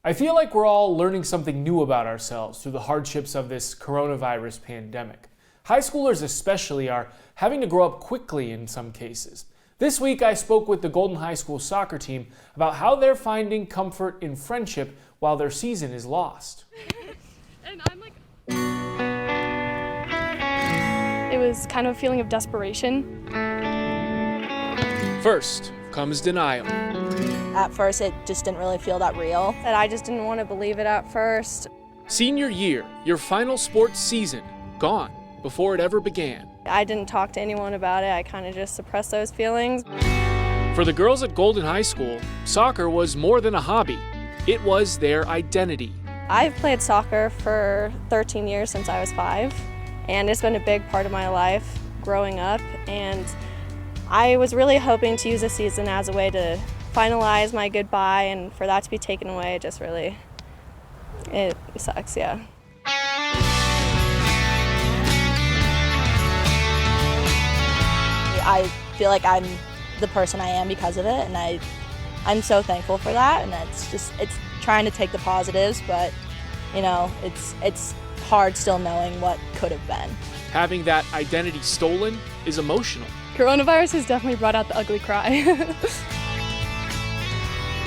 I feel like we're all learning something new about ourselves through the hardships of this coronavirus pandemic. High schoolers especially are having to grow up quickly in some cases. This week I spoke with the Golden High School soccer team about how they're finding comfort in friendship while their season is lost. And I'm like... It was kind of a feeling of desperation. First comes denial. At first, it just didn't really feel that real. And I just didn't want to believe it at first. Senior year, your final sports season, gone before it ever began. I didn't talk to anyone about it. I kind of just suppressed those feelings. For the girls at Golden High School, soccer was more than a hobby. It was their identity. I've played soccer for 13 years since I was 5, and it's been a big part of my life growing up. And I was really hoping to use this season as a way to finalize my goodbye, and for that to be taken away, just really, it sucks, yeah. I feel like I'm the person I am because of it, and I'm so thankful for that. And it's trying to take the positives, but you know, it's hard still knowing what could have been. Having that identity stolen is emotional. Coronavirus has definitely brought out the ugly cry.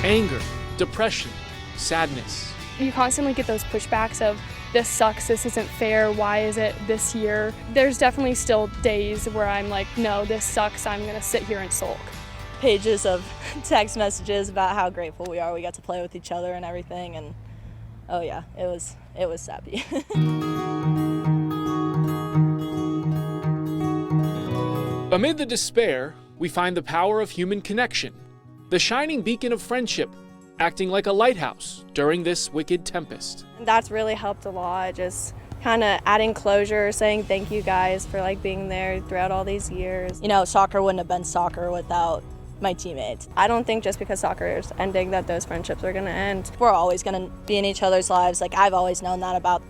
Anger, depression, sadness. You constantly get those pushbacks of, this sucks, this isn't fair, why is it this year? There's definitely still days where I'm like, no, this sucks, I'm gonna sit here and sulk. Pages of text messages about how grateful we are we got to play with each other and everything, and oh yeah, it was sappy. Amid the despair, we find the power of human connection, the shining beacon of friendship, acting like a lighthouse during this wicked tempest. That's really helped a lot, just kind of adding closure, saying thank you guys for being there throughout all these years. You know, soccer wouldn't have been soccer without my teammates. I don't think just because soccer is ending that those friendships are gonna end. We're always gonna be in each other's lives. I've always known that about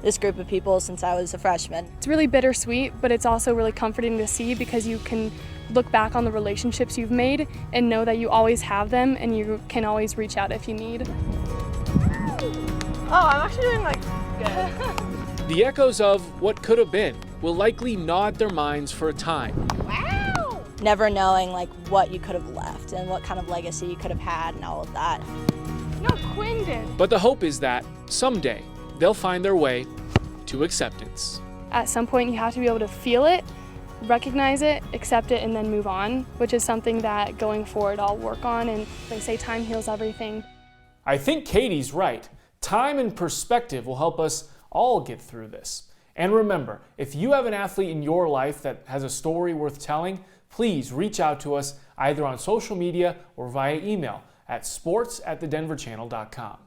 this group of people since I was a freshman. It's really bittersweet, but it's also really comforting to see because you can look back on the relationships you've made and know that you always have them and you can always reach out if you need. Oh, I'm actually doing good. The echoes of what could have been will likely gnaw at their minds for a time. Wow! Never knowing what you could have left and what kind of legacy you could have had and all of that. No, Quinn did. But the hope is that someday they'll find their way to acceptance. At some point you have to be able to feel it, recognize it, accept it, and then move on, which is something that going forward I'll work on, and they say time heals everything. I think Katie's right. Time and perspective will help us all get through this. And remember, if you have an athlete in your life that has a story worth telling, please reach out to us either on social media or via email at sports@thedenverchannel.com.